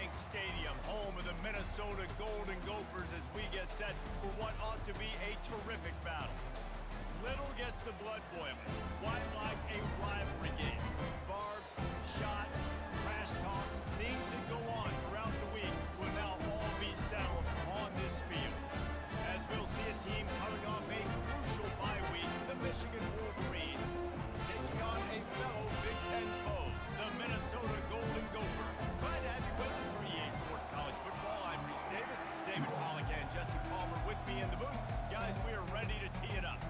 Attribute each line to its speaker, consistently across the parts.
Speaker 1: Bank Stadium, home of the Minnesota Golden Gophers, as we get set for what ought to be a terrific battle. Little gets the blood boiling. Why like a rivalry game? Barbs, shots, trash talk, things that go on throughout the week will now all be settled on this field. As we'll see a team coming off a crucial bye week, the Michigan Wolverines, taking on a fellow Big Ten foe, the Minnesota Golden Gopher. Glad to have you with us for EA Sports College Football. I'm Reese Davis, David Pollack and Jesse Palmer with me in the booth. Guys, we are ready to tee it up.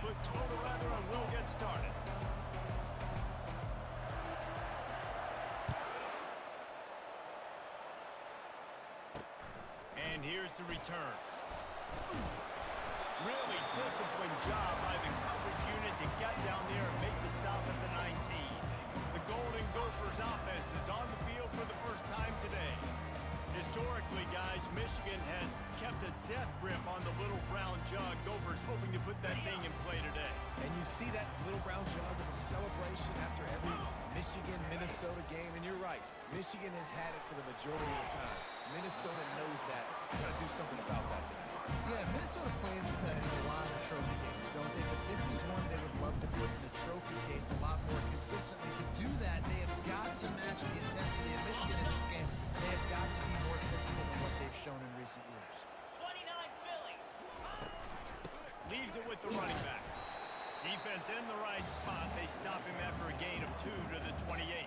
Speaker 1: Put toe to leather and we'll get started. And here's the return. Really disciplined job by the coverage unit to get down there and make the stop at the 19. The Golden Gophers offense is on the field for the first time today. Historically, guys, Michigan has kept a death grip on the little brown jug. Gophers hoping to put that thing in play today.
Speaker 2: And you see that little brown jug in the celebration after every Michigan-Minnesota game. And you're right, Michigan has had it for the majority of the time. Minnesota knows that. They're going to do something about that today.
Speaker 3: Yeah, Minnesota plays for that in a lot of trophy games, don't they? But this is one they would love to put in a trophy case a lot more consistently. To do that, they have got to match the intensity of Michigan in this game. They have got to be more physical than what they've shown in recent years.
Speaker 4: 29 Philly.
Speaker 1: Leaves it with the running back. Defense in the right spot. They stop him after a gain of 2 to the 28.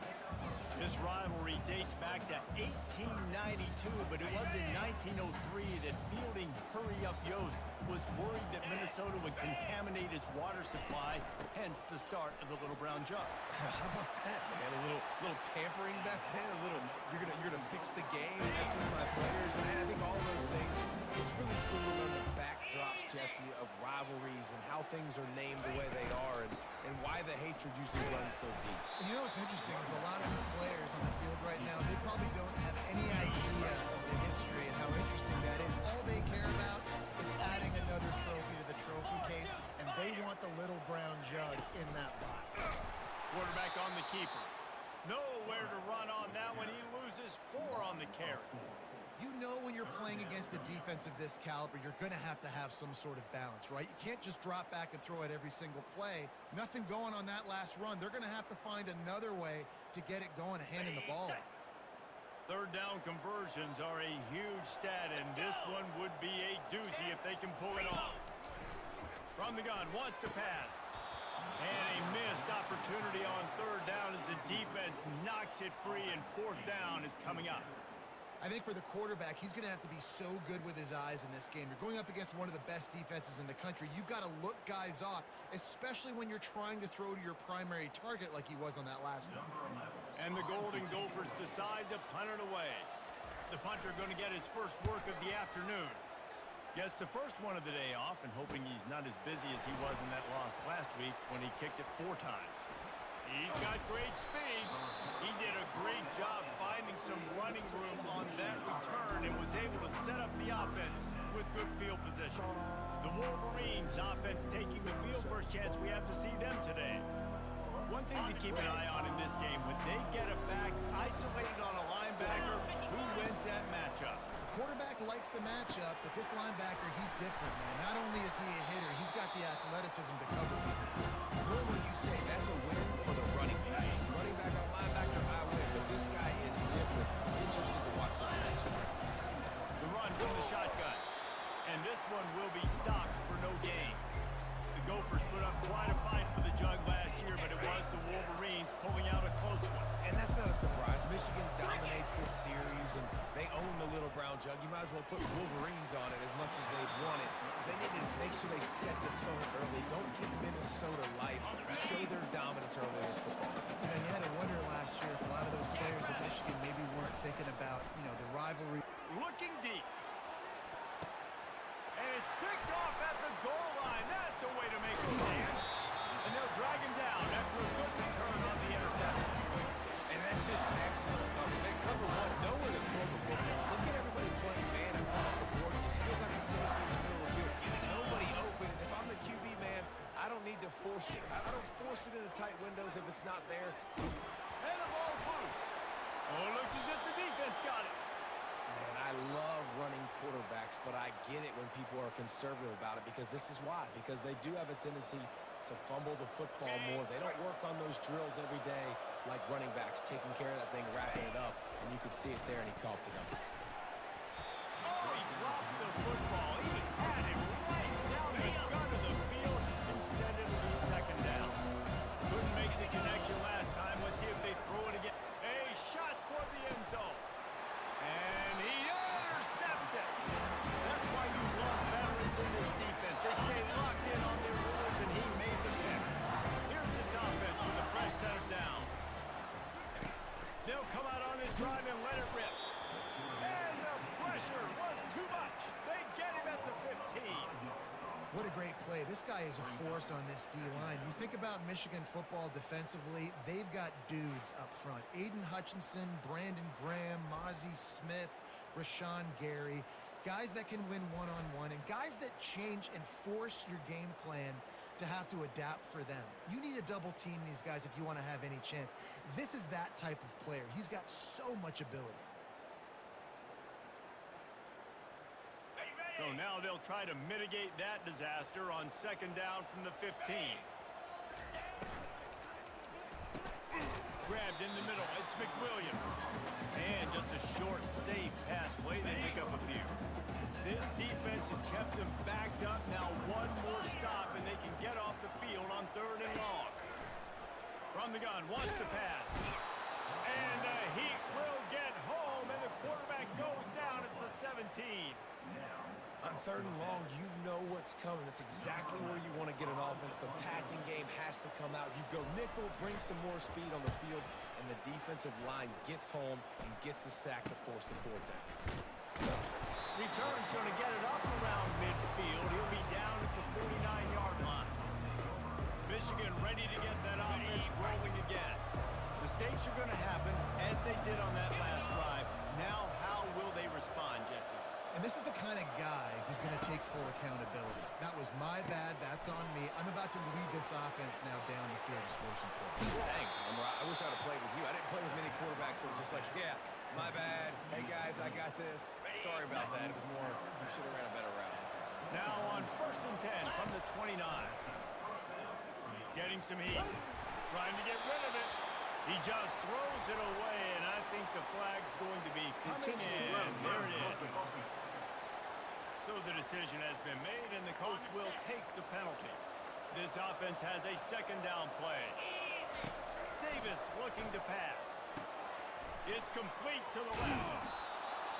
Speaker 1: This rivalry dates back to 1892, but it was in 1903 that fielding Hurry-Up Yost was worried that Minnesota would contaminate his water supply, hence the start of the little brown jug.
Speaker 2: How about that, man? A little tampering back then. A little, you're gonna fix the game, mess with my players, and I think all those things. It's really cool to learn the backdrops, Jesse, of rivalries and how things are named the way they are, and why the hatred usually runs so deep.
Speaker 3: And you know what's interesting is a lot of these players on the field right now, they probably don't have any idea of the history and how interesting that is. All they care about is adding another trophy to the trophy case, and they want the little brown jug in that box.
Speaker 1: Quarterback on the keeper. Nowhere to run on that one. He loses 4 on the carry.
Speaker 3: You know when you're playing against a defense of this caliber, you're going to have some sort of balance, right? You can't just drop back and throw it every single play. Nothing going on that last run. They're going to have to find another way to get it going and handing the ball off.
Speaker 1: Third down conversions are a huge stat, and this one would be a doozy if they can pull it off. From the gun, wants to pass. And a missed opportunity on third down as the defense knocks it free, and fourth down is coming up.
Speaker 3: I think for the quarterback, he's going to have to be so good with his eyes in this game. You're going up against one of the best defenses in the country. You've got to look guys off, especially when you're trying to throw to your primary target like he was on that last one.
Speaker 1: And the Golden Gophers decide to punt it away. The punter going to get his first work of the afternoon. Gets the first one of the day off, and hoping he's not as busy as he was in that loss last week when he kicked it 4 times. He's got great speed. He did a great job finding some running room on that return and was able to set up the offense with good field position. The Wolverines offense taking the field. First chance we have to see them today. One thing to keep an eye on in this game, when they get it back isolated on a linebacker, who wins that matchup?
Speaker 3: The quarterback likes the matchup, but this linebacker, he's different, man. Not only is he a hitter, he's got the athleticism to cover people too.
Speaker 2: Normally you say that's a win for the running back. Running back on linebacker, I win, but this guy is different. Interesting to watch this matchup.
Speaker 1: The run from the shotgun. And this one will be stopped for no gain. The Gophers put up quite a fight for the jug last year, but it was the Wolverines pulling out a close one.
Speaker 2: And that's not a surprise. Michigan dominates this series, and they own the little brown jug. You might as well put Wolverines on it as much as they've won it. They need to make sure they set the tone early. Don't give Minnesota life. Show their dominance early in this football.
Speaker 3: You know, you had to wonder last year if a lot of those players at Michigan maybe weren't thinking about, you know, the rivalry.
Speaker 1: Looking deep. And it's picked off at the goal line. That's a way to make a stand. And they'll drag him down after a good return on the interception.
Speaker 2: tight windows if it's not there.
Speaker 1: And the ball's loose. Oh, it looks as if the defense got it.
Speaker 2: Man, I love running quarterbacks, but I get it when people are conservative about it because this is why. Because they do have a tendency to fumble the football more. They don't work on those drills every day like running backs, taking care of that thing, wrapping it up, and you could see it there, and he coughed it up.
Speaker 1: Oh, he drops the football. He had it right down the gun of the field. Instead, it'll be second down. Couldn't make the connection last time. Let's see if they throw it again. A shot toward the end zone. And he intercepts it. That's why you love veterans in this defense. They stay locked in on their rules, and he made the pick. Here's this offense with a fresh set of downs. They'll come out on his drive and let it rip. And the pressure was too much. They get him at the 15.
Speaker 3: What a great play. This guy is a force on this D-line. You think about Michigan football defensively, they've got dudes up front. Aiden Hutchinson, Brandon Graham, Mozzie Smith, Rashawn Gary. Guys that can win one-on-one and guys that change and force your game plan to have to adapt for them. You need to double team these guys if you want to have any chance. This is that type of player. He's got so much ability.
Speaker 1: So now they'll try to mitigate that disaster on second down from the 15. Grabbed in the middle. It's McWilliams. And just a short, safe pass play. They pick up a few. This defense has kept them backed up. Now one more stop, and they can get off the field on third and long. From the gun, wants to pass. And the Heat will get home, and the quarterback goes down at the 17.
Speaker 2: On third and long, you know what's coming. That's exactly where you want to get an offense. The passing game has to come out. You go nickel, bring some more speed on the field, and the defensive line gets home and gets the sack to force the fourth down.
Speaker 1: Return's going to get it up around midfield. He'll be down at the 49-yard line. Michigan ready to get that offense rolling again. Mistakes are going to happen, as they did on that last drive. Now, how will they respond, Jesse?
Speaker 3: And this is the kind of guy who's going to take full accountability. That was my bad. That's on me. I'm about to lead this offense now down the field to score some points.
Speaker 2: Dang, I wish I would have played with you. I didn't play with many quarterbacks that were just like, yeah, my bad. Hey, guys, I got this. Sorry about that. It was more, we should have ran a better route.
Speaker 1: Now on 1st and 10 from the 29. Getting some heat. Trying to get rid of it. He just throws it away, and I think the flag's going to be coming in. There it is. So the decision has been made, and the coach will take the penalty. This offense has a second down play. Davis looking to pass. It's complete to the left.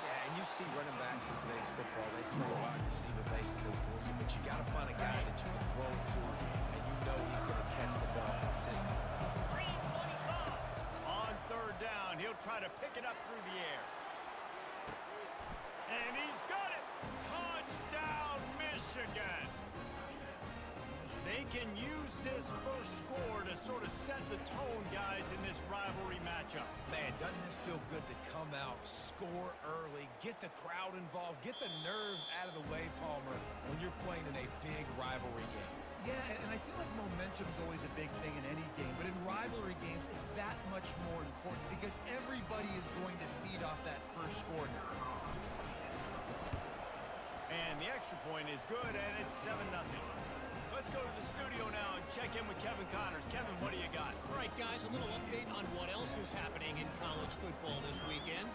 Speaker 2: Yeah, and you see running backs in today's football, they play a wide receiver basically for you, but you got to find a guy that you can throw it to, and you know he's going to catch the ball consistently.
Speaker 1: On third down, he'll try to pick it up through the air. And he's got it! Touchdown, Michigan! They can use this first score to sort of set the tone, guys, in this rivalry matchup.
Speaker 2: Man, doesn't this feel good to come out, score early, get the crowd involved, get the nerves out of the way, Palmer, when you're playing in a big rivalry game?
Speaker 3: Yeah, and I feel like momentum is always a big thing in any game, but in rivalry games, it's that much more important because everybody is going to feed off that first score now.
Speaker 1: And the extra point is good, and it's 7-0. Let's go to the studio now and check in with Kevin Connors. Kevin, what do you got?
Speaker 4: All right, guys, a little update on what else is happening in college football this weekend.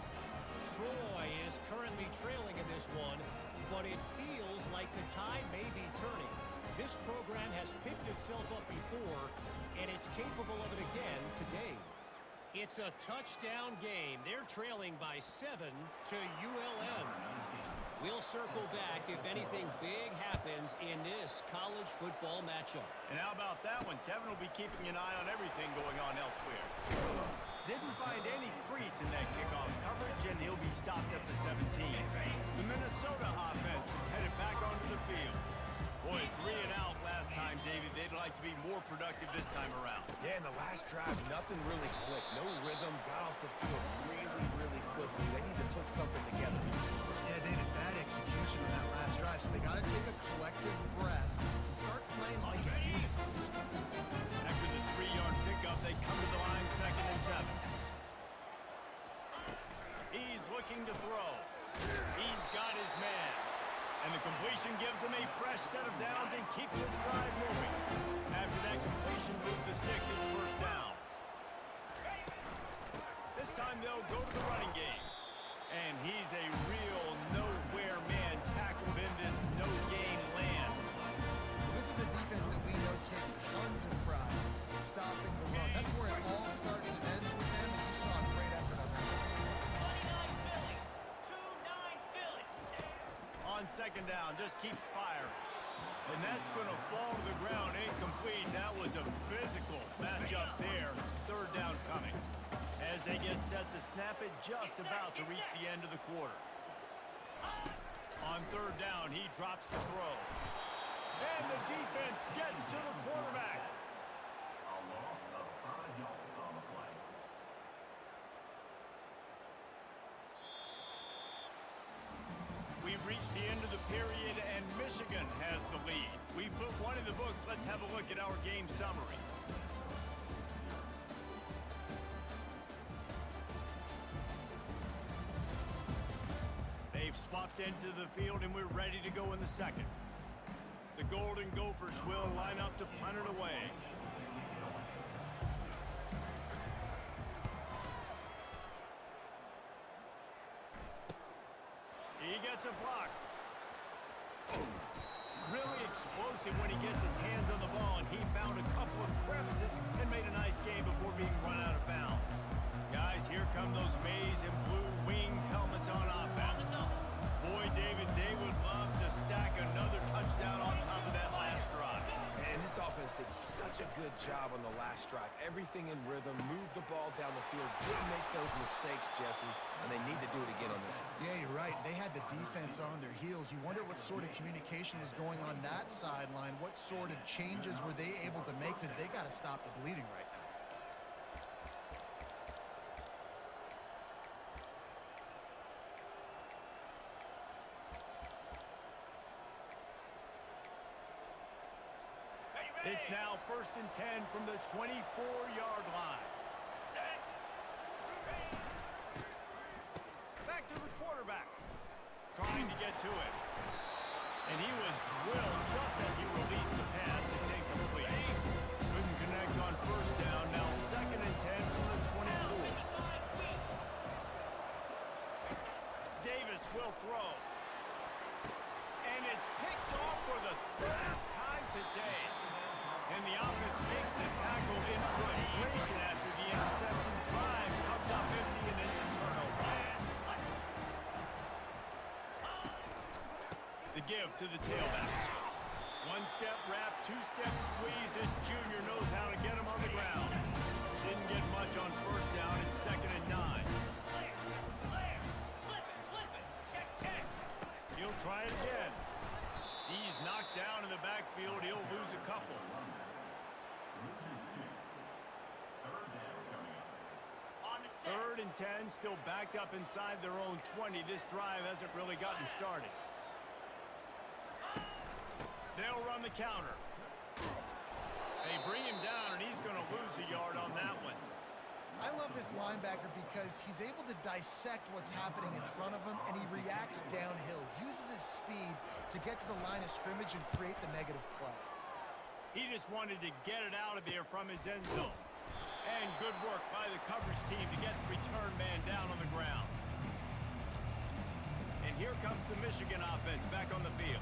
Speaker 4: Troy is currently trailing in this one, but it feels like the tide may be turning. This program has picked itself up before, and it's capable of it again today. It's a touchdown game. They're trailing by 7 to ULM. We'll circle back if anything big happens in this college football matchup.
Speaker 1: And how about that one? Kevin will be keeping an eye on everything going on elsewhere. Didn't find any crease in that kickoff coverage, and he'll be stopped at the 17. The Minnesota offense is headed back onto the field. Boy, 3 and out last time, David. They'd like to be more productive this time around.
Speaker 2: Yeah, in the last drive, nothing really clicked. No rhythm, got off the field really, really quickly. They need to put something together.
Speaker 3: Yeah, David, bad execution on that last drive, so they got to take a collective breath and start playing like a unit.
Speaker 1: After the 3-yard looking to throw. He's got his man. And the completion gives him a fresh set of downs and keeps his drive moving. After that completion, move the sticks, it's first down. This time they'll go to the running game. And he's a real nowhere man tackled in this no-gain land.
Speaker 3: This is a defense that we know takes tons of pride stopping the run. That's where it all starts and ends with them, and you saw a great effort on that last one.
Speaker 4: 29 Philly.
Speaker 1: On second down, just keeps firing. And that's going to fall to the ground incomplete. That was a physical matchup there. Third down coming. As they get set to snap it just about to reach the end of the quarter. On third down, he drops the throw. And the defense gets to the quarterback.
Speaker 5: A loss of 5 yards on the play.
Speaker 1: We've reached the end of the period, and Michigan has the lead. We put one in the books. Let's have a look at our game summary. They've swapped into the field, and we're ready to go in the second. The Golden Gophers will line up to punt it away. He gets a block. Really explosive when he gets his hands on the ball, and he found a couple of crevices and made a nice game before being run out of bounds. Guys, here come those maize and blue winged helmets on offense. Boy, David, they would love to stack another touchdown on top of that last drive.
Speaker 2: And this offense did such a good job on the last drive. Everything in rhythm, move the ball down the field, didn't make those mistakes, Jesse, and they need to do it again on this one.
Speaker 3: Yeah, you're right. They had the defense on their heels. You wonder what sort of communication was going on that sideline. What sort of changes were they able to make, because they got to stop the bleeding right now.
Speaker 1: It's now 1st and 10 from the 24-yard line. Back to the quarterback. Trying to get to it. And he was drilled just as he released the pass. It's incomplete. Couldn't connect on first down. Now 2nd and 10 from the 24. Davis will throw. And it's picked off for the 3rd time today. And the offense makes the tackle in frustration after the interception. Drive comes up empty, and it's a turnover. The give to the tailback. 1-step wrap, 2-step squeeze. This junior knows how to get him on the ground. Didn't get much on first down. It's 2nd and 9. He'll try it again. He's knocked down in the backfield. He'll lose a couple. Third and 10, still backed up inside their own 20. This drive hasn't really gotten started. They'll run the counter. They bring him down, and he's going to lose a yard on that one.
Speaker 3: I love this linebacker because he's able to dissect what's happening in front of him, and he reacts downhill, uses his speed to get to the line of scrimmage and create the negative play.
Speaker 1: He just wanted to get it out of there from his end zone. And good work by the coverage team to get the return man down on the ground. And here comes the Michigan offense back on the field.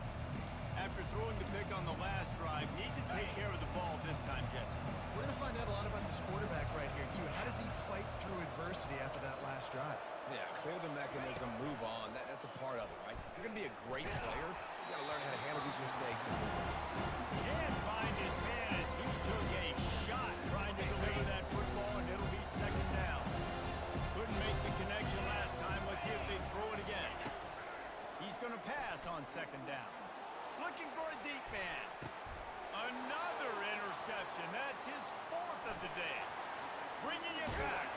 Speaker 1: After throwing the pick on the last drive, need to take care of the ball this time, Jesse.
Speaker 3: We're going to find out a lot about this quarterback right here, too. How does he fight through adversity after that last drive?
Speaker 2: Yeah, clear the mechanism, move on. That's a part of it, right? If you're going to be a great player, you got to learn how to handle these mistakes and move on.
Speaker 1: Can't find his man as he took a shot trying to deliver that football, and it'll be 2nd down. Couldn't make the connection last time. Let's see if they throw it again. He's going to pass on 2nd down. Looking for a deep man. Another interception. That's his 4th of the day. Bringing it back.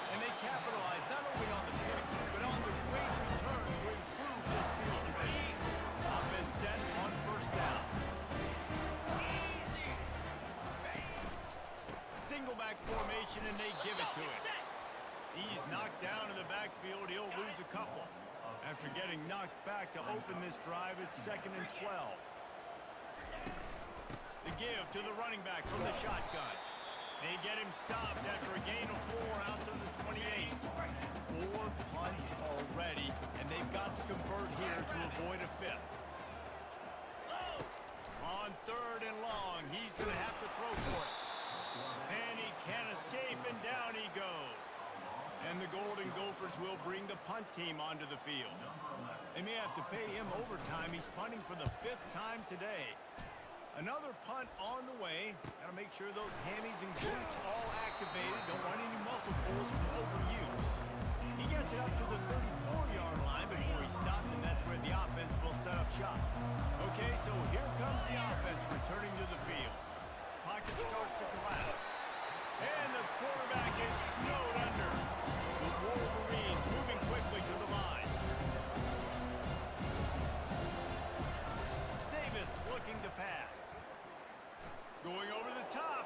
Speaker 1: And they capitalize not only on the pick, but on the great return to improve this field position. Offense set on 1st down. Single back formation, and they give it to him. He's knocked down in the backfield. He'll lose a couple. After getting knocked back to open this drive, it's 2nd and 12. The give to the running back from the shotgun. They get him stopped after a gain of 4 out to the 28. 4 punts already, and they've got to convert here to avoid a 5th. On 3rd and long, he's going to have to throw for it. And he can't escape, and down he goes. And the Golden Gophers will bring the punt team onto the field. They may have to pay him overtime. He's punting for the 5th time today. Another punt on the way. Got to make sure those hammies and glutes all activated. Don't want any muscle pulls from overuse. He gets it up to the 34-yard line before he stopped, and that's where the offense will set up shop. Okay, so here comes the offense returning to the field. Pocket starts to collapse. And the quarterback is snowed under. The Wolverines moving quickly to the line. Davis looking to pass. Going over the top.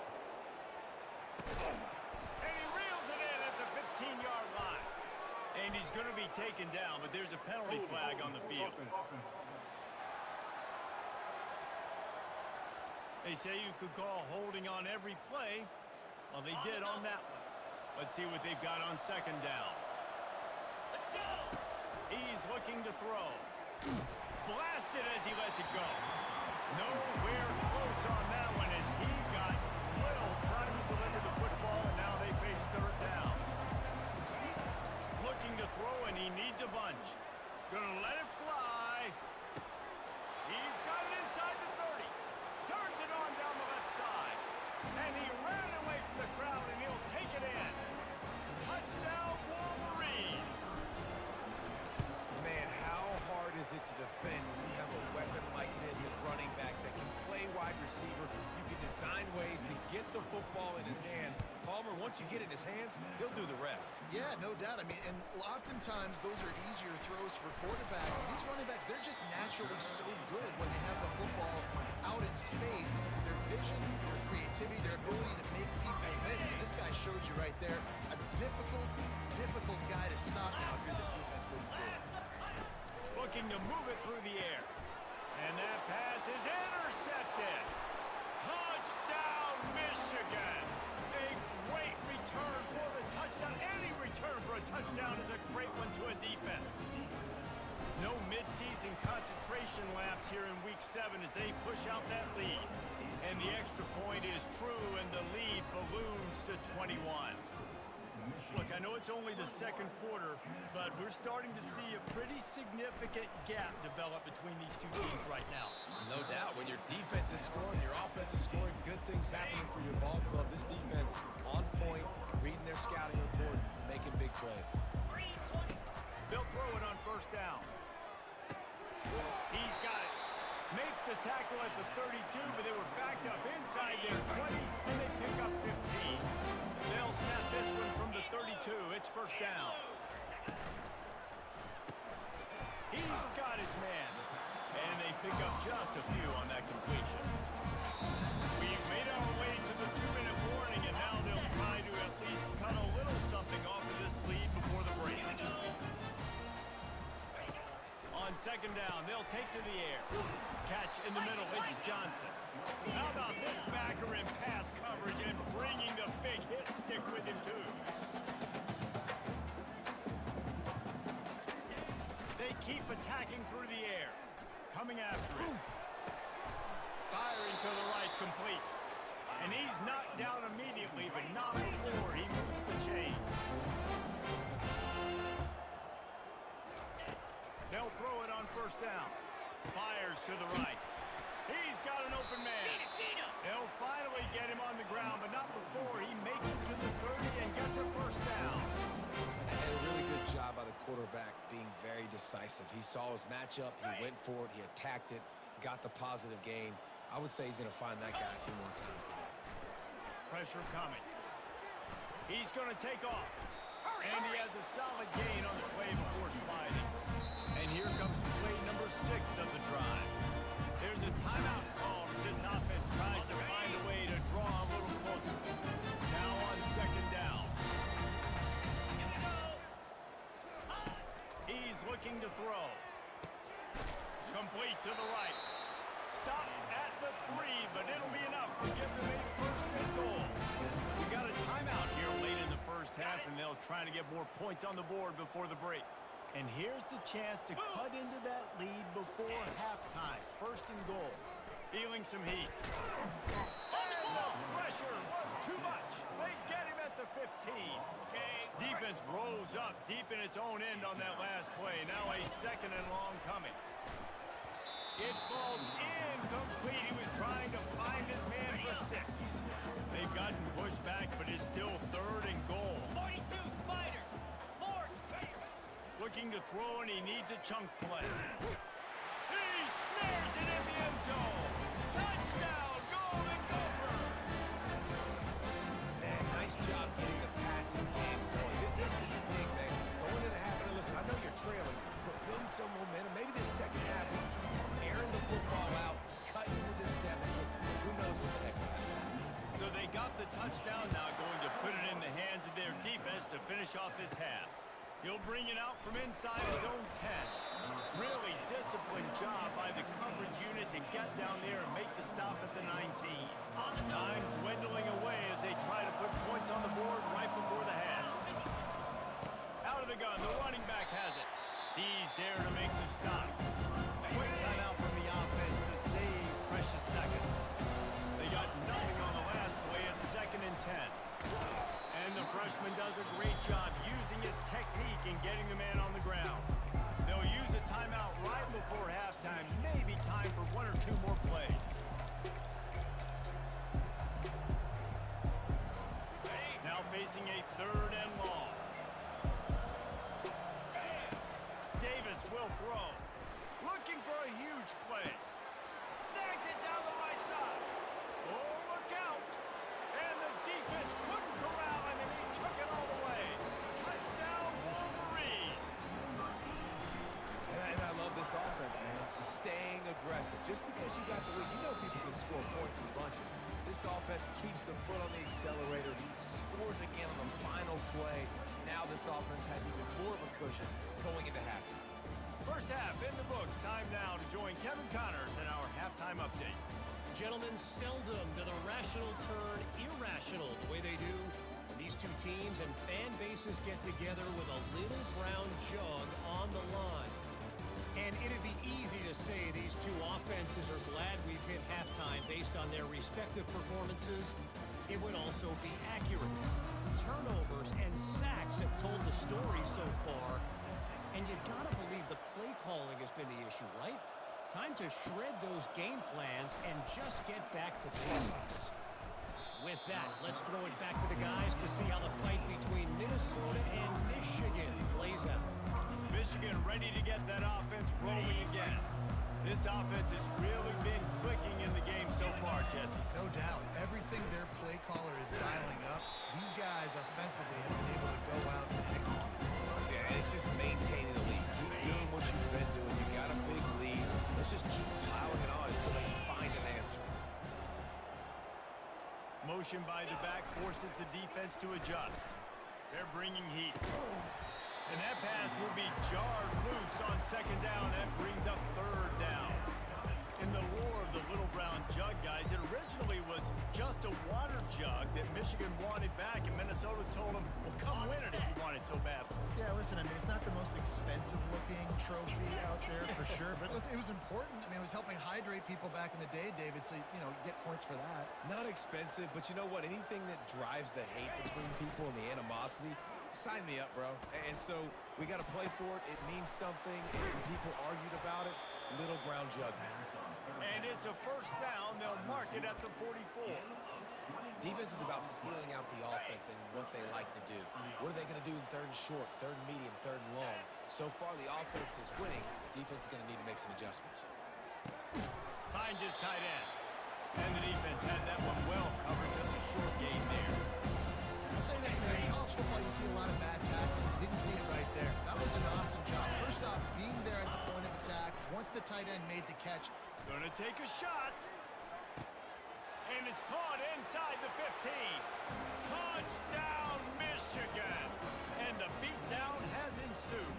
Speaker 1: And he reels it in at the 15-yard line. And he's going to be taken down, but there's a penalty flag on the field. They say you could call holding on every play. Well, they did on that one. Let's see what they've got on 2nd down. Let's go. He's looking to throw. Blasted as he lets it go. Nowhere close on that one as he got drilled trying to deliver the football, and now they face 3rd down. Looking to throw, and he needs a bunch. Gonna let it fly. He's got it inside the 30. Turns it on down the left side. And he ran away from the crowd, and he'll take it in. Touchdown, Wolverines.
Speaker 2: Man, how hard is it to defend when you have a weapon like this at running back that can play wide receiver? You can design ways to get the football in his hand. Palmer, once you get it in his hands, he'll do the rest.
Speaker 3: Yeah, no doubt. I mean, and oftentimes those are easier throws for quarterbacks. And these running backs, they're just naturally so good when they have the football out in space. Their vision, their creativity, their ability to make people miss. And this guy shows you right there, a difficult guy to stop now if you're this defense moving forward.
Speaker 1: Looking to move it through the air. And that pass is intercepted. Touchdown, Michigan. A great return for the touchdown. Any return for a touchdown is a great one to a defense. No midseason concentration laps here in Week 7 as they push out that lead. And the extra point is true, and the lead balloons to 21. Look, I know it's only the 2nd quarter, but we're starting to see a pretty significant gap develop between these two teams right now.
Speaker 2: No doubt. When your defense is scoring, your offense is scoring, good things happening for your ball club. This defense on point, reading their scouting report, making big plays.
Speaker 1: They'll throw it on 1st down. He's got it. Makes the tackle at the 32, but they were backed up inside their 20, and they pick up 15. They'll snap this one from the 32. It's 1st down. He's got his man. And they pick up just a few on that completion. We've made our way to the 2-minute warning, and now they'll try to at least cut a little something off of this lead before the break. On 2nd down, they'll take to the air. Catch in the middle, it's Johnson. How about this backer in pass coverage and bringing the big hit stick with him, too? They keep attacking through the air. Coming after him. Firing to the right, complete. And he's knocked down immediately, but not before he moves the chain. They'll throw it on 1st down. Fires to the right. He's got an open man. They'll finally get him on the ground, but not before he makes it to the 30 and gets a 1st down.
Speaker 2: And a really good job by the quarterback being very decisive. He saw his matchup, he went for it, he attacked it, got the positive gain. I would say he's going to find that guy a few more times today.
Speaker 1: Pressure coming. He's going to take off. And he has a solid gain on the play before sliding. And here comes play number 6 of the drive. There's a timeout call as this offense tries to find a way to draw a little closer. Now on 2nd down. looking to throw. Complete to the right. Stop at the 3, but it'll be enough to give them a first and goal. We got a timeout here late in the first half, and they'll try to get more points on the board before the break. And here's the chance to cut into that lead before halftime. First and goal. Feeling some heat. And the pressure was too much. They get him at the 15. Defense rolls up deep in its own end on that last play. Now a second and long coming. It falls incomplete. He was trying to find his man for 6. They've gotten pushed back, but it's still third and goal.
Speaker 4: 42, Spider. 4.
Speaker 1: Looking to throw, and he needs a chunk play. He snares it in the end zone. Touchdown, Golden Gopher.
Speaker 2: Man, nice job getting the passing game going. This is big, man. Going into half, and listen, I know you're trailing, but building some momentum. Maybe this second half, we keep airing the football out, cutting into this deficit. Who knows what the heck will happen.
Speaker 1: So they got the touchdown, now going to put it in the hands of their defense to finish off this half. He'll bring it out from inside his own 10. Really disciplined job by the coverage unit to get down there and make the stop at the 19. Time dwindling away as they try to put points on the board right before the half. Out of the gun, the running back has it. He's there to make the stop. Quick timeout from the offense to save precious seconds. They got nothing on the last play. It's second and 10. And the freshman does a great job using his technique and getting the man on the ground. They'll use a timeout right before halftime. Maybe time for 1 or 2 more plays. Now facing a third and long. Davis will throw. Looking for a huge play. Snags it down the right side. Oh, look out. And the defense couldn't corral him, and he took it all the way. Touchdown, Wolverines.
Speaker 2: And I love this offense, man. Staying aggressive. Just because you got the lead, you know people can score points in bunches. This offense keeps the foot on the accelerator, scores again on the final play. Now this offense has even more of a cushion going into halftime.
Speaker 1: First half in the books. Time now to join Kevin Connors in our halftime update.
Speaker 4: Gentlemen, seldom do the rational turn irrational the way they do when these two teams and fan bases get together with a little brown jug on the line. And it'd be easy to say these two offenses are glad we've hit halftime based on their respective performances. It would also be accurate. Turnovers and sacks have told the story so far. And you gotta believe the play calling has been the issue, right? Time to shred those game plans and just get back to basics. With that, let's throw it back to the guys to see how the fight between Minnesota and Michigan plays out.
Speaker 1: Michigan ready to get that offense rolling again. This offense has really been clicking in the game so far, Jesse.
Speaker 3: No doubt. Everything their play caller is dialing up, these guys offensively have been able to go out and execute.
Speaker 2: Yeah, and it's just maintaining the lead. Keep doing what you've been doing. You got a big lead. Let's just keep piling it on until they find an answer.
Speaker 1: Motion by the back forces the defense to adjust. They're bringing heat. And that pass will be jarred loose on second down. That brings up third down. In the lore of the Little Brown Jug, guys, it originally was just a water jug that Michigan wanted back, and Minnesota told them, well, come win it if you want it so badly.
Speaker 3: Yeah, listen, I mean, it's not the most expensive-looking trophy out there for sure, but listen, it was important. I mean, it was helping hydrate people back in the day, David, so, you know, you get points for that.
Speaker 2: Not expensive, but you know what? Anything that drives the hate between people and the animosity, sign me up, bro. And so we got to play for it. It means something, and people argued about it. Little Brown Jug, man.
Speaker 1: And it's a first down. They'll mark it at the 44.
Speaker 2: Defense is about feeling out the offense and what they like to do. What are they going to do in third and short, third and medium, third and long? So far, the offense is winning. Defense is going to need to make some adjustments.
Speaker 1: Finds his tight end. And the defense had that one well covered. Just a short gain there.
Speaker 3: I'll say this, man, in college football, you see a lot of bad tackling. You didn't see it right there. That was an awesome job. First off, being there at the point of attack. Once the tight end made the catch.
Speaker 1: Gonna take a shot. And it's caught inside the 15. Touchdown, Michigan. And the beatdown has ensued.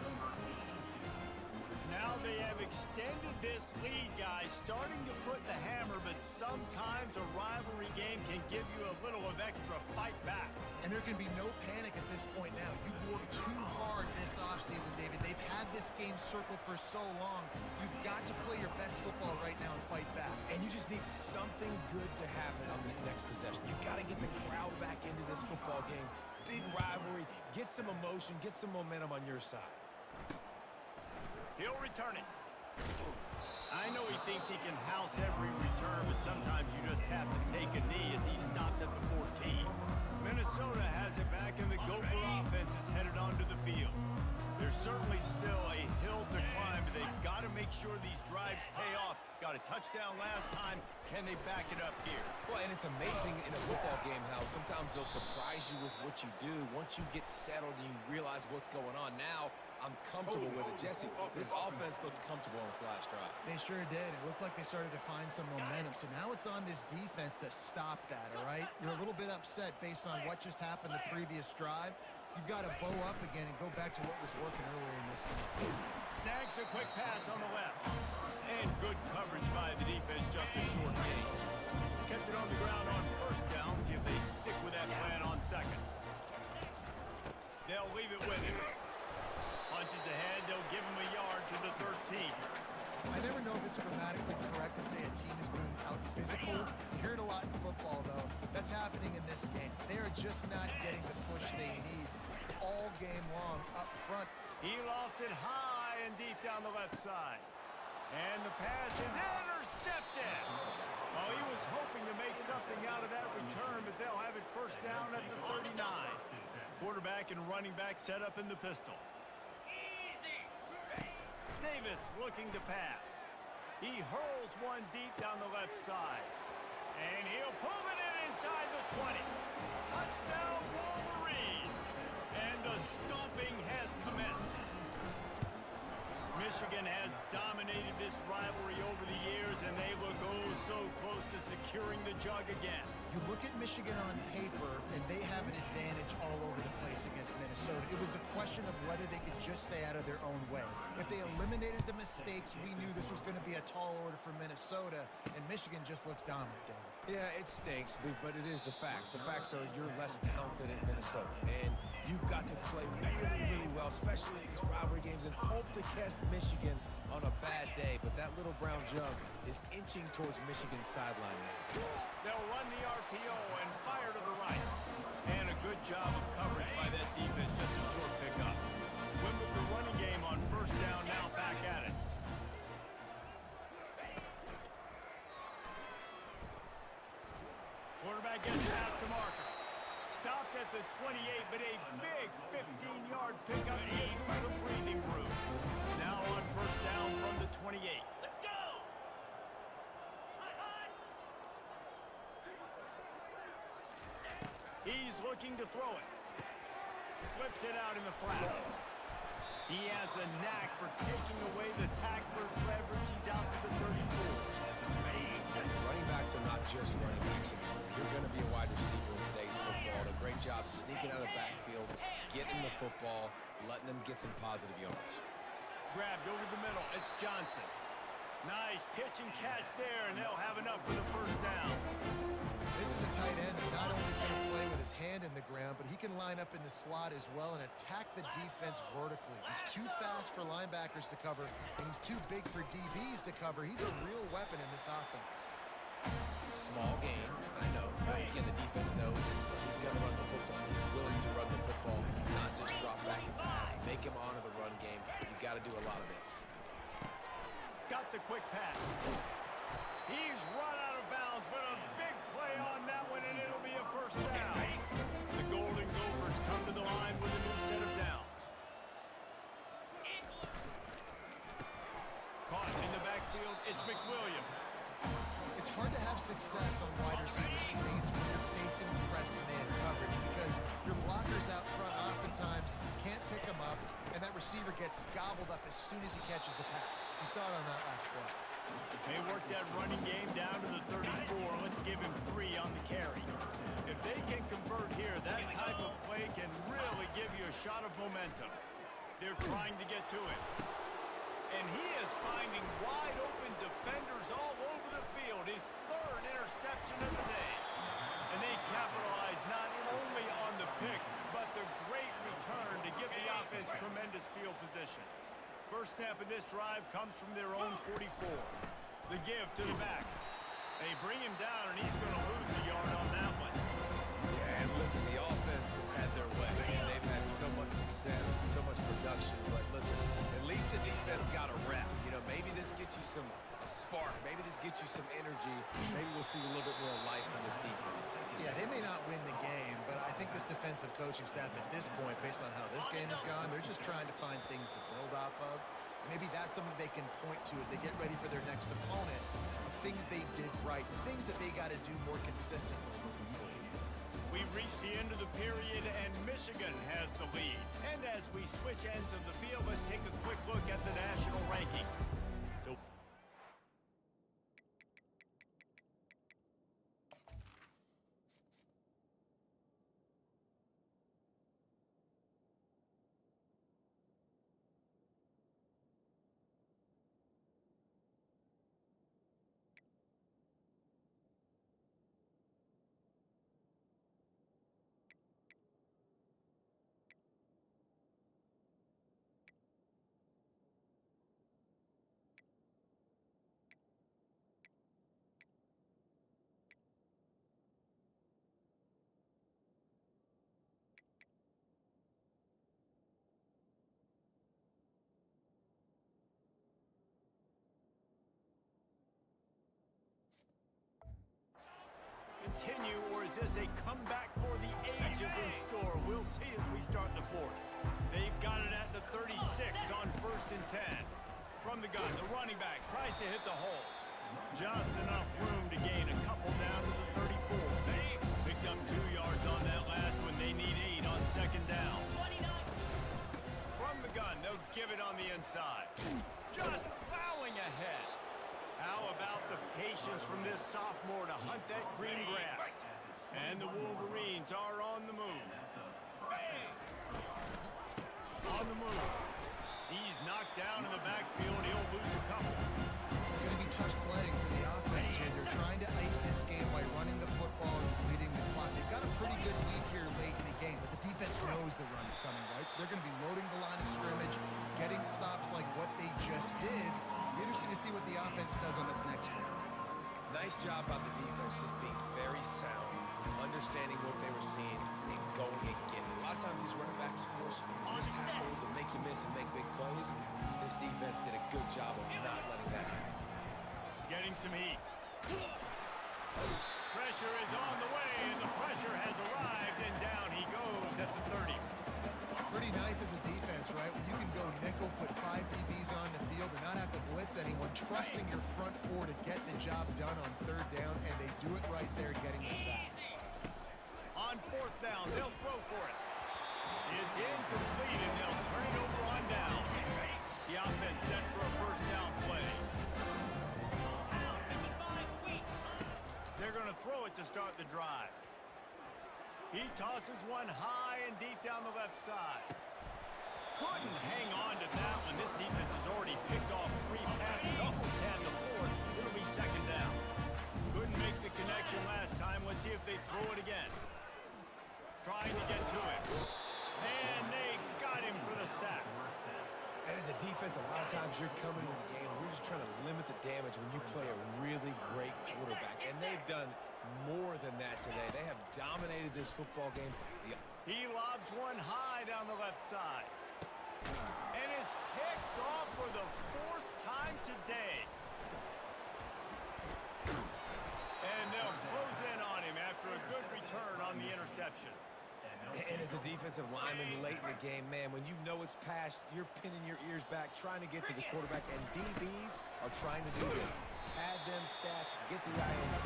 Speaker 1: starting to put the hammer, but sometimes a rivalry game can give you a little of extra fight back.
Speaker 3: And there can be no panic at this point now. You've worked too hard this offseason, David. They've had this game circled for so long. You've got to play your best football right now and fight back.
Speaker 2: And you just need something good to happen on this next possession. You got to get the crowd back into this football game. Big rivalry. Get some emotion. Get some momentum on your side.
Speaker 1: He'll return it. I know he thinks he can house every return, but sometimes you just have to take a knee as he stopped at the 14. Minnesota has it back, and the Gopher offense is headed onto the field. There's certainly still a hill to climb, but they've got to make sure these drives pay off. Got a touchdown last time. Can they back it up here?
Speaker 2: Well, and it's amazing in a football game how sometimes they'll surprise you with what you do. Once you get settled and you realize what's going on, now I'm comfortable with it. Jesse, this offense looked comfortable on its last drive.
Speaker 3: They sure did. It looked like they started to find some momentum. So now it's on this defense to stop that, all right? You're a little bit upset based on what just happened the previous drive. You've got to bow up again and go back to what was working earlier in this game.
Speaker 1: Snags a quick pass on the left. And good coverage by the defense, just a short gain. Kept it on the ground on first down. See if they stick with that plan on second. They'll leave it with him. Punches ahead, they'll give him a yard to the 13.
Speaker 3: I never know if it's grammatically correct to say a team is being out-physical. You hear it a lot in football, though. That's happening in this game. They are just not getting the push they need all game long up front.
Speaker 1: He lofts it high and deep down the left side. And the pass is intercepted. Well, he was hoping to make something out of that return, but they'll have it first down at the 39. Quarterback and running back set up in the pistol. Davis looking to pass. He hurls one deep down the left side. And he'll pull it in inside the 20. Touchdown, Wolverines. And the stomping has commenced. Michigan has dominated this rivalry over the years, and they look oh so close to securing the jug again.
Speaker 3: You look at Michigan on paper, and they have an advantage all over the place against Minnesota. It was a question of whether they could just stay out of their own way. If they eliminated the mistakes, we knew this was going to be a tall order for Minnesota, and Michigan just looks dominant, Dave.
Speaker 2: Yeah, it stinks, but it is the facts. The facts are you're less talented in Minnesota, and you've got to play really, really well, especially in these rivalry games, and hope to catch Michigan on a bad day. But that little brown jug is inching towards Michigan's sideline now.
Speaker 1: They'll run the RPO and fire to the right. And a good job of coverage by that defense, just a short pickup. Win with the running game on first down, now back at it. Quarterback gets past the marker. Stopped at the 28, but a big 15-yard pickup gives him some breathing room. Now on first down from the 28. Let's go! He's looking to throw it. Flips it out in the flat. He has a knack for taking away the tackler's leverage. He's out to the 34.
Speaker 2: Running backs are not just running backs anymore. You're going to be a wide receiver in today's football. A great job sneaking out of the backfield, getting the football, letting them get some positive yards.
Speaker 1: Grabbed over the middle. It's Johnson. Nice pitch and catch there, and they'll have enough for the first down.
Speaker 3: This is a tight end that not only is going to play with his hand in the ground, but he can line up in the slot as well and attack the defense vertically. He's too fast for linebackers to cover, and he's too big for DBs to cover. He's a real weapon in this offense.
Speaker 2: Small game, I know. But again, the defense knows he's going to run the football. He's willing to run the football, not just drop back and pass. Make him honor the run game. You got to do a lot of this.
Speaker 1: Got the quick pass. He's run out of bounds, but a big play on that one, and it'll be a first down. The Golden Gophers come to the line with a new set of downs. Caught in the backfield, it's McWilliams.
Speaker 3: It's hard to have success on wide receiver screens when you're facing press man coverage because your blockers out front oftentimes can't pick them up, and that receiver gets gobbled up as soon as he catches the pass. You saw it on that last play.
Speaker 1: They work that running game down to the 34. Let's give him 3 on the carry. If they can convert here, that type of play can really give you a shot of momentum. They're trying to get to it. And he is finding wide open defenders all over the field. His third interception of the day. And they capitalize not only on the pick, but the great return to give the offense tremendous field position. First snap of this drive comes from their own 44. The give to the back. They bring him down, and he's going to lose a yard on that one.
Speaker 2: Yeah, and listen, the offense has had their way. And they've had so much success and so much production. But listen, at least the defense got a rep. You know, maybe this gets you a spark. Maybe this gets you some energy. Maybe we'll see a little bit more life from this defense.
Speaker 3: Yeah, they may not win the game, but I think this defensive coaching staff at this point, based on how this game has gone, they're just trying to find things to build off of. Maybe that's something they can point to as they get ready for their next opponent, of things they did right, things that they got to do more consistently moving forward.
Speaker 1: We've reached the end of the period, and Michigan has the lead. And as we switch ends of the field, let's take a quick look at the national rankings. So continue, or is this a comeback for the ages in store? We'll see as we start the fourth. They've got it at the 36 on 1st and 10. From the gun, the running back tries to hit the hole. Just enough room to gain a couple down to the 34. They picked up 2 yards on that last one. They need 8 on 2nd down. From the gun, they'll give it on the inside. Just plowing ahead. How about the patience from this sophomore to hunt that green grass? And the Wolverines are on the move. On the move. He's knocked down in the backfield. He'll lose a couple.
Speaker 3: It's going to be tough sledding for the offense here. They're trying to ice this game by running the football and leading the clock. They've got a pretty good lead here late in the game, but the defense knows the run is coming, right? So they're going to be loading the line of scrimmage, getting stops like what they just did. Be interesting to see what the offense does on this next one.
Speaker 2: Nice job by the defense, just being very sound, understanding what they were seeing, and going and getting it. A lot of times these running backs force missed tackles and make you miss and make big plays. This defense did a good job of not letting that happen.
Speaker 1: Getting some heat. Pressure is on the way, and the pressure has arrived, and down he goes at the 30.
Speaker 3: Pretty nice as a defense, right? When you can go nickel, put 5 DBs on the field and not have to blitz anyone, trusting your front four to get the job done on 3rd down, and they do it right there, getting the sack.
Speaker 1: On 4th down, they'll throw for it. It's incomplete, and they'll turn it over on down. The offense set for a 1st down play. They're going to throw it to start the drive. He tosses one high and deep down the left side. Couldn't hang on to that one. This defense has already picked off 3 passes, almost had the 4th. It'll be 2nd down. Couldn't make the connection last time. Let's see if they throw it again. Trying to get to it. And they got him for the sack.
Speaker 2: And as a defense, a lot of times you're coming in the game and you're just trying to limit the damage when you play a really great quarterback. And they've done more than that today. They have dominated this football game.
Speaker 1: He lobs one high down the left side. And it's picked off for the 4th time today. And they'll close in on him after a good return on the interception.
Speaker 2: And as a defensive lineman late in the game, man, when you know it's past, you're pinning your ears back, trying to get to the quarterback, and DBs are trying to do this. Pad them stats, get the INT.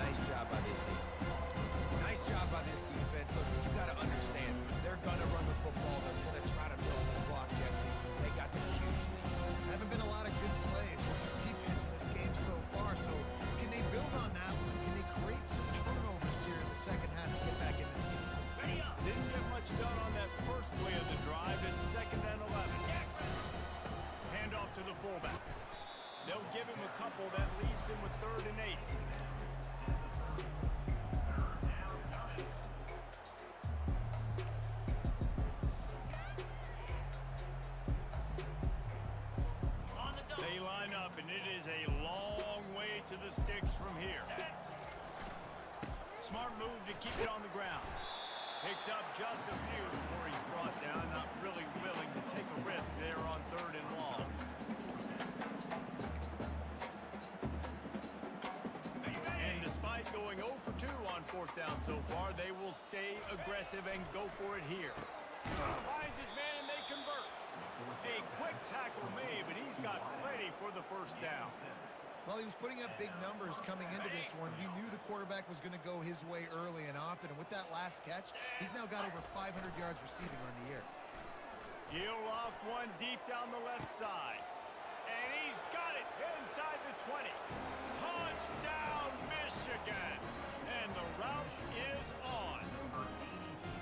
Speaker 2: Nice job by this defense. Nice job by this defense. Listen, you got to understand, they're going to run the football. They're going to try to milk the clock, Jesse. They got the huge lead.
Speaker 3: Haven't been a lot of good plays for this defense in this game so far, so can they build on that one? Can they create some turnovers here in the 2nd half to get back in this game?
Speaker 1: Didn't get much done on that first play of the drive. It's 2nd and 11. Hand off to the and it is a long way to the sticks from here. Smart move to keep it on the ground. Picks up just a few before he's brought down. Not really willing to take a risk there on 3rd and long. And despite going 0 for 2 on 4th down so far, they will stay aggressive and go for it here. Finds his man and they convert. A quick tackle made, but he's got plenty for the 1st down.
Speaker 3: Well, he was putting up big numbers coming into this one. We knew the quarterback was going to go his way early and often, and with that last catch, he's now got over 500 yards receiving on the year.
Speaker 1: He'll off one deep down the left side. And he's got it inside the 20. Touchdown, Michigan! And the route is on.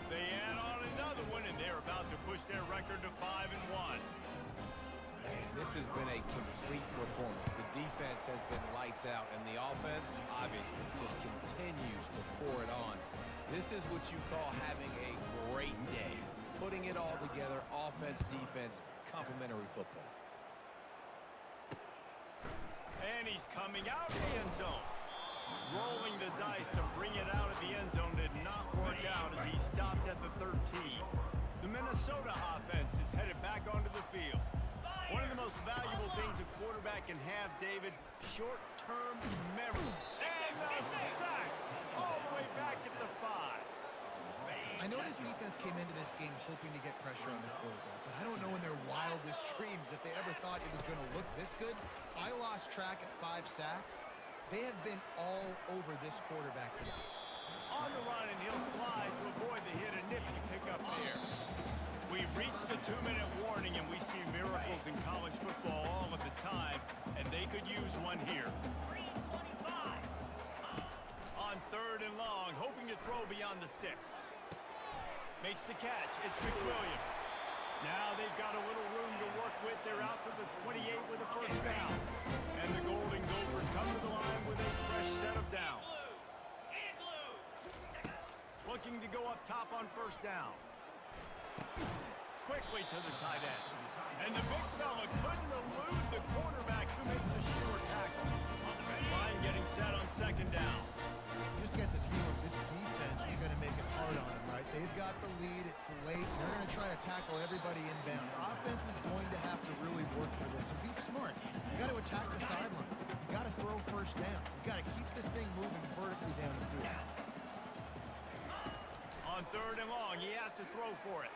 Speaker 1: They add on another one, and they're about to push their record to 5-1.
Speaker 2: Man, this has been a complete performance. The defense has been lights out, and the offense, obviously, just continues to pour it on. This is what you call having a great day. Putting it all together, offense, defense, complementary football.
Speaker 1: And he's coming out of the end zone. Rolling the dice to bring it out of the end zone did not work out as he stopped at the 13. The Minnesota offense is headed back onto the field. One of the most valuable things a quarterback can have, David, short-term memory. And the sack all the way back at the 5.
Speaker 3: I know this defense came into this game hoping to get pressure on the quarterback, but I don't know in their wildest dreams if they ever thought it was going to look this good. I lost track at 5 sacks. They have been all over this quarterback today.
Speaker 1: On the run, and he'll slide to avoid the hit. A nifty pickup there. We've reached the 2-minute warning, and we see miracles in college football all of the time, and they could use one here. On 3rd and long, hoping to throw beyond the sticks. Makes the catch. It's McWilliams. Now they've got a little room to work with. They're out to the 28 with a 1st down. And the Golden Gophers come to the line with a fresh set of downs. Looking to go up top on 1st down. Quickly to the tight end. And the big fella couldn't elude the quarterback who makes a sure tackle. Line getting set on 2nd down.
Speaker 3: You just get the feeling this defense is going to make it hard on them, right? They've got the lead. It's late. They're going to try to tackle everybody inbounds. Offense is going to have to really work for this. And be smart. You got to attack the sidelines. You got to throw 1st down. You got to keep this thing moving vertically down the field.
Speaker 1: On 3rd and long, he has to throw for it.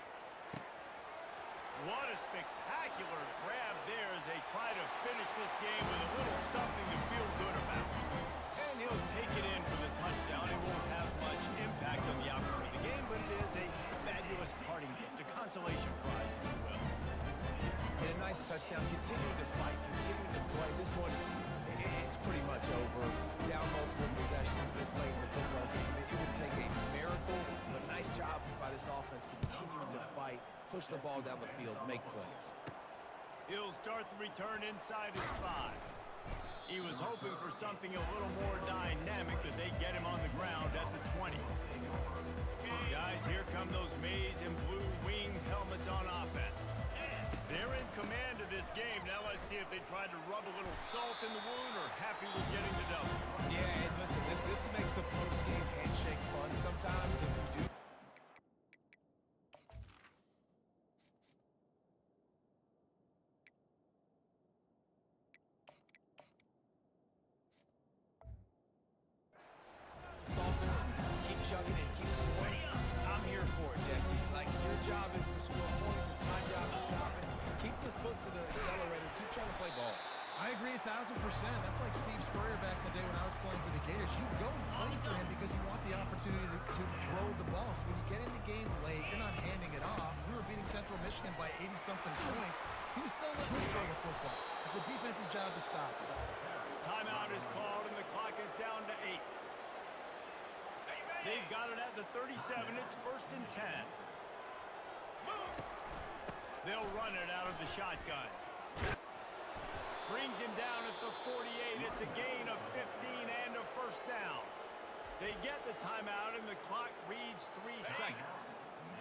Speaker 1: What a spectacular grab there as they try to finish this game with a little something to feel good about. And he'll take it in for the touchdown. It won't have much impact on the outcome of the game, but it is a fabulous parting gift, a consolation prize, if you will.
Speaker 2: And a nice touchdown. Continuing to fight, continuing to play. This one, it's pretty much over. Down multiple possessions this late in the football game. It would take a miracle, but nice job by this offense continuing to fight, push the ball down the field, make plays.
Speaker 1: He'll start the return inside his 5. He was hoping for something a little more dynamic, but they get him on the ground at the 20. Guys, here come those maize and blue winged helmets on offense. They're in command of this game. Now let's see if they try to rub a little salt in the wound or happy with getting the double.
Speaker 2: Yeah, and listen, this makes the post-game handshake fun sometimes if you do. Salter, keep chugging and keep scoring. I'm here for it, Jesse. Like, your job is to score points. It's my job to stop it. Keep the foot to the accelerator. Keep trying to play ball.
Speaker 3: I agree 1,000%. That's like Steve Spurrier back in the day when I was playing for the Gators. You go and play for him because you want the opportunity to throw the ball. So when you get in the game late, you're not handing it off. We were beating Central Michigan by 80-something points. He was still letting us throw the football. It's the defense's job to stop it.
Speaker 1: Timeout is called, and the clock is down to 8. They've got it at the 37. It's 1st and 10. They'll run it out of the shotgun. Brings him down at the 48. It's a gain of 15 and a 1st down. They get the timeout, and the clock reads 3 seconds.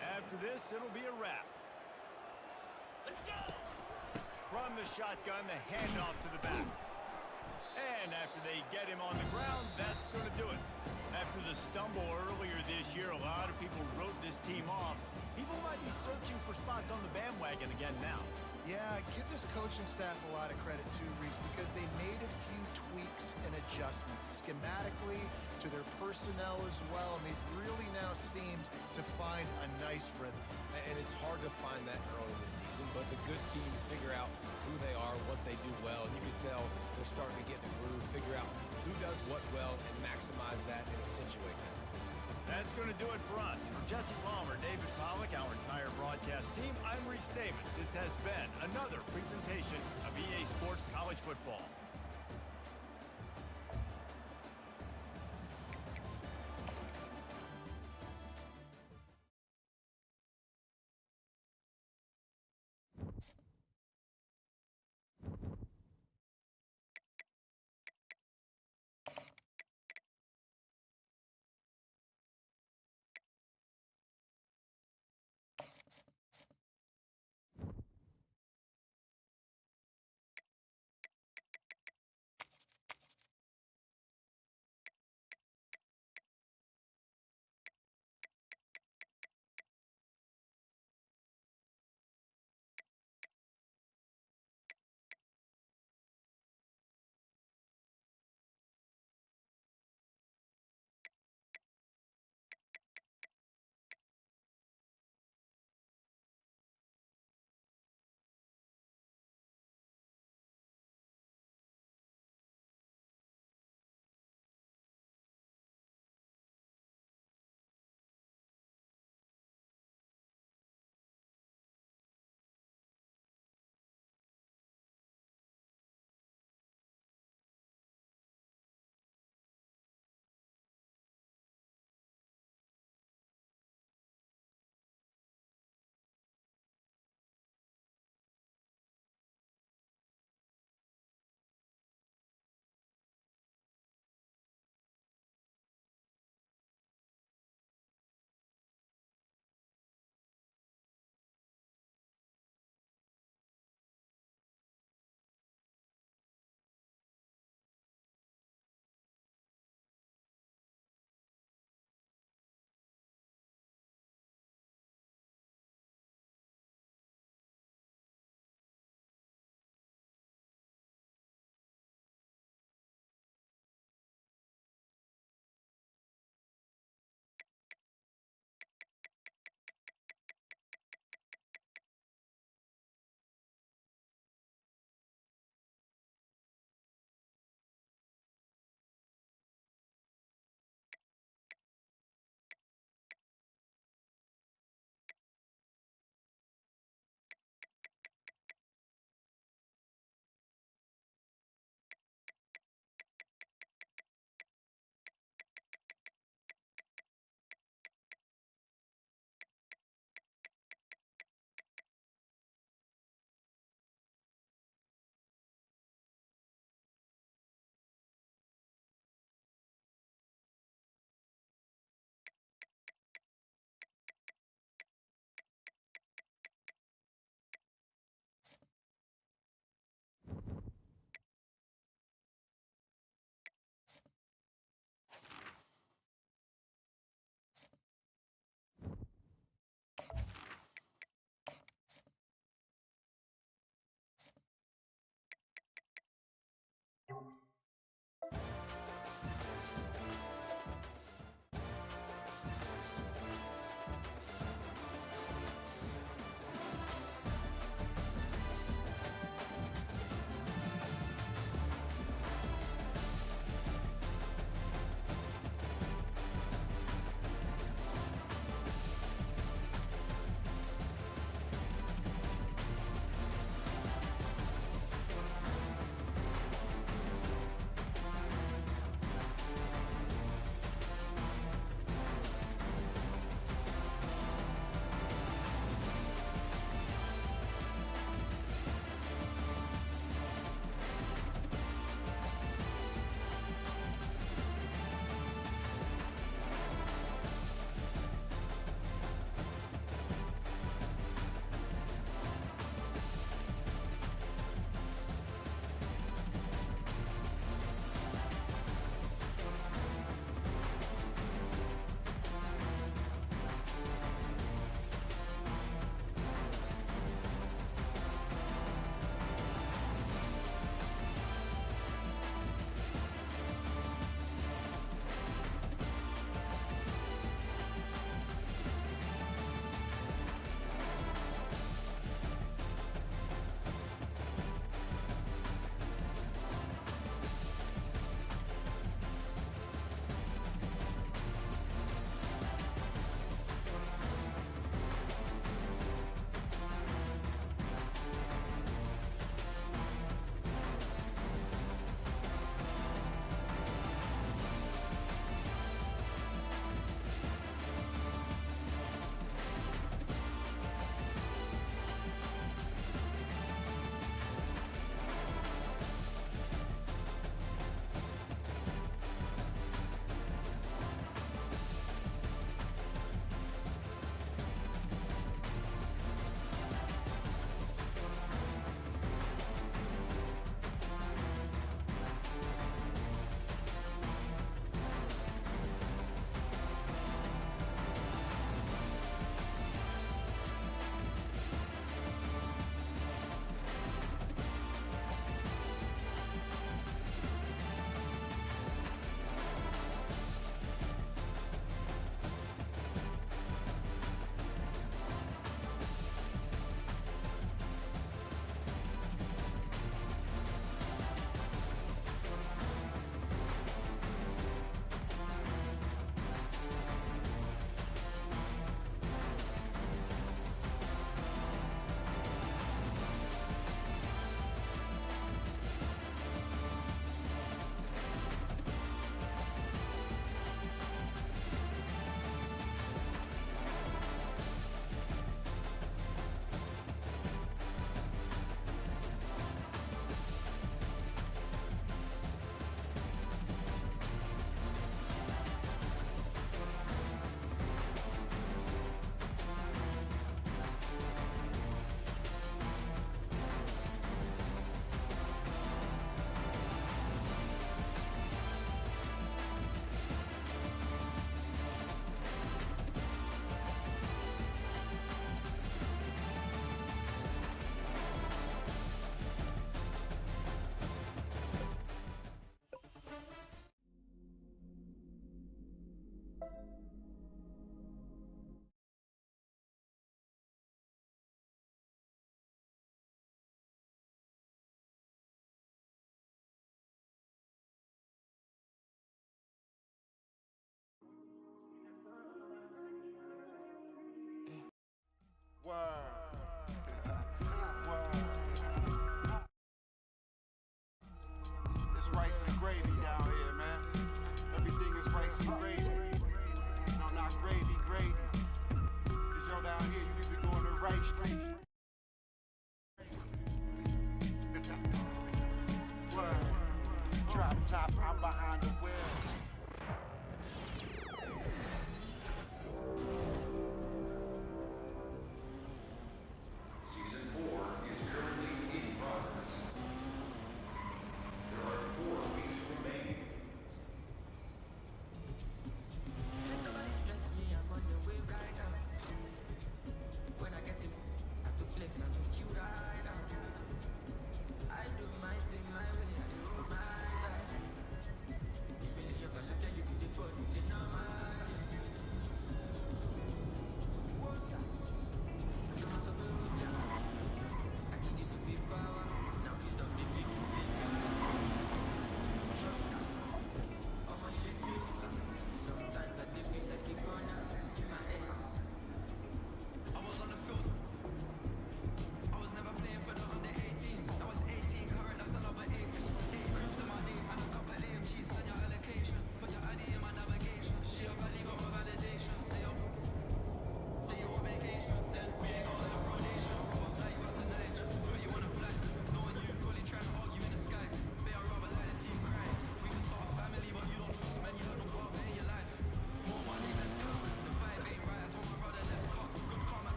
Speaker 1: After this, it'll be a wrap.
Speaker 5: Let's go.
Speaker 1: From the shotgun, the handoff to the back. And after they get him on the ground, that's going to do it. After the stumble earlier this year, a lot of people wrote this team off. People might be searching for spots on the bandwagon again now.
Speaker 3: Yeah, give this coaching staff a lot of credit too, Reese, because they made a few tweaks and adjustments schematically to their personnel as well, and they've really now seemed to find a nice rhythm.
Speaker 2: And it's hard to find that early in the season, but the good teams figure out who they are, what they do well, and you can tell they're starting to get in a groove, figure out who does what well, and maximize that and accentuate that.
Speaker 1: That's going to do it for us. For Jesse Palmer, David Pollack, our entire broadcast team, I'm Reese Davis. This has been another presentation of EA Sports College Football.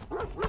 Speaker 6: What?